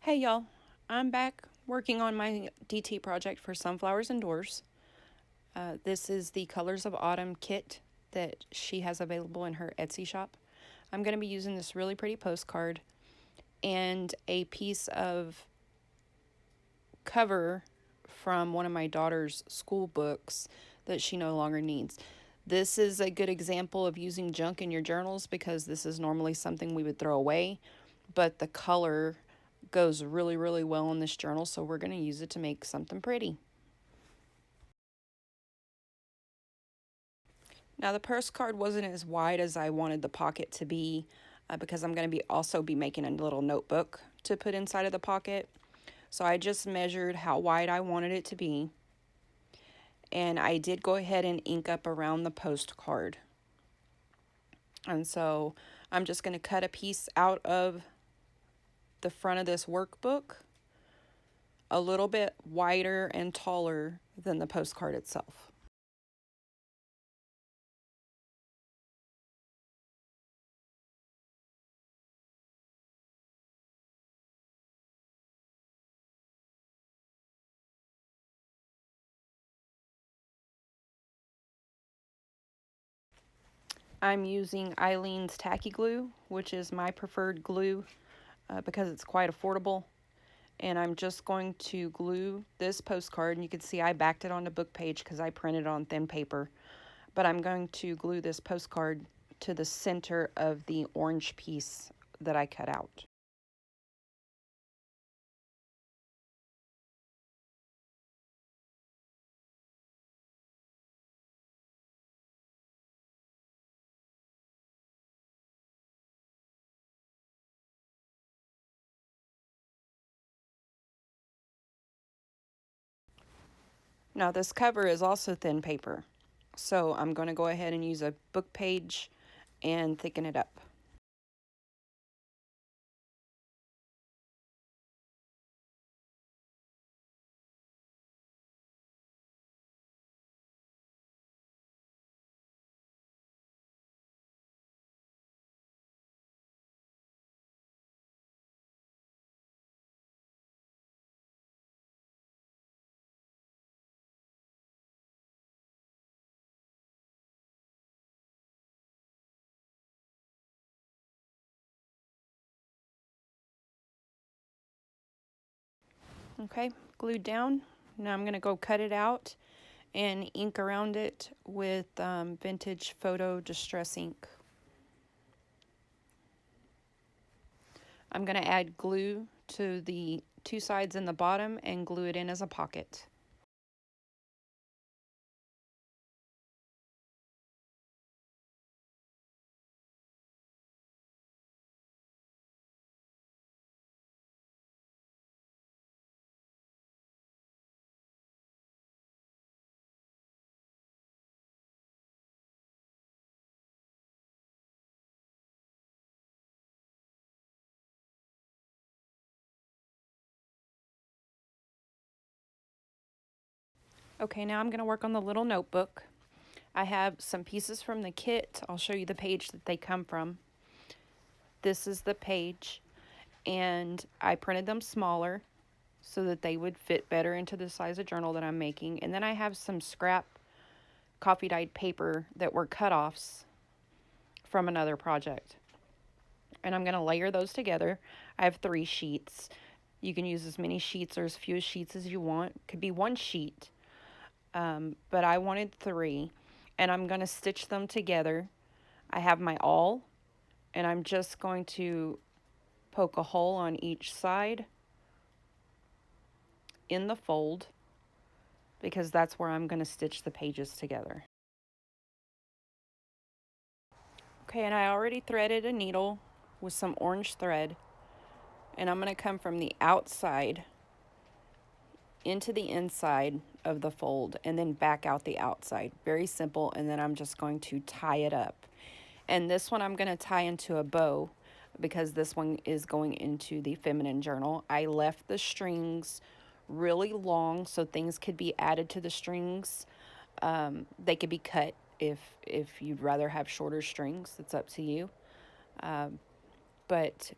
Hey y'all, I'm back working on my DT project for Sunflowers and Dors. This is the Colors of Autumn kit that she has available in her Etsy shop. I'm going to be using this really pretty postcard and a piece of cover from one of my daughter's school books that she no longer needs. This is a good example of using junk in your journals because this is normally something we would throw away, but the color goes really, really well in this journal, so we're going to use it to make something pretty. Now the postcard wasn't as wide as I wanted the pocket to be because I'm going to also be making a little notebook to put inside of the pocket. So I just measured how wide I wanted it to be, and I did go ahead and ink up around the postcard. And so I'm just going to cut a piece out of the front of this workbook a little bit wider and taller than the postcard itself. I'm using Eileen's Tacky Glue, which is my preferred glue because it's quite affordable. And I'm just going to glue this postcard, and you can see I backed it on the book page because I printed it on thin paper. But I'm going to glue this postcard to the center of the orange piece that I cut out. Now this cover is also thin paper, so I'm going to go ahead and use a book page and thicken it up. Okay, glued down. Now I'm going to go cut it out and ink around it with vintage photo distress ink. I'm going to add glue to the two sides in the bottom and glue it in as a pocket. Okay, now I'm going to work on the little notebook. I have some pieces from the kit. I'll show you the page that they come from. This is the page, and I printed them smaller so that they would fit better into the size of journal that I'm making. And then I have some scrap coffee dyed paper that were cut-offs from another project. And I'm going to layer those together. I have 3 sheets. You can use as many sheets or as few sheets as you want. It could be 1 sheet, but I wanted 3. And I'm going to stitch them together. I have my awl, and I'm just going to poke a hole on each side in the fold because that's where I'm going to stitch the pages together. Okay, and I already threaded a needle with some orange thread, and I'm going to come from the outside into the inside of the fold and then back out the outside. Very simple, and then I'm just going to tie it up. And this one I'm going to tie into a bow because this one is going into the feminine journal. I left the strings really long so things could be added to the strings. They could be cut if you'd rather have shorter strings. It's up to you. But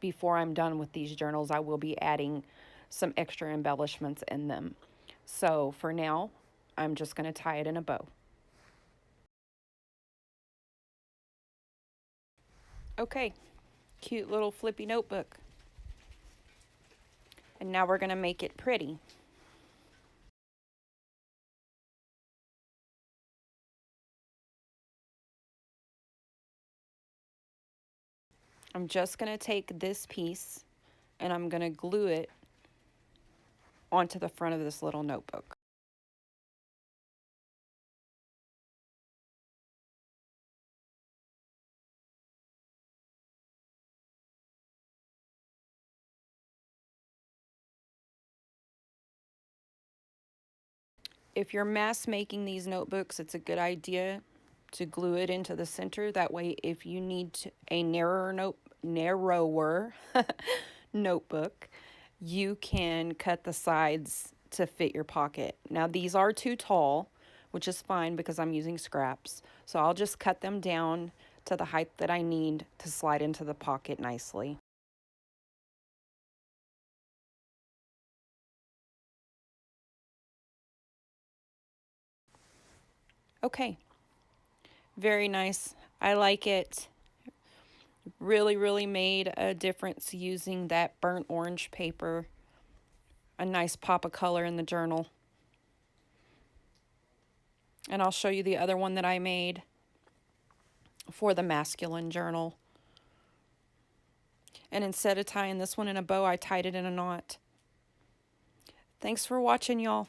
before I'm done with these journals, I will be adding some extra embellishments in them. So for now, I'm just going to tie it in a bow. Okay, cute little flippy notebook. And now we're going to make it pretty. I'm just going to take this piece and I'm going to glue it onto the front of this little notebook. If you're mass making these notebooks, it's a good idea to glue it into the center. That way, if you need a narrower notebook, you can cut the sides to fit your pocket. Now, these are too tall, which is fine because I'm using scraps. So I'll just cut them down to the height that I need to slide into the pocket nicely. Okay, very nice. I like it. Really, really made a difference using that burnt orange paper. A nice pop of color in the journal. And I'll show you the other one that I made for the masculine journal. And instead of tying this one in a bow, I tied it in a knot. Thanks for watching, y'all.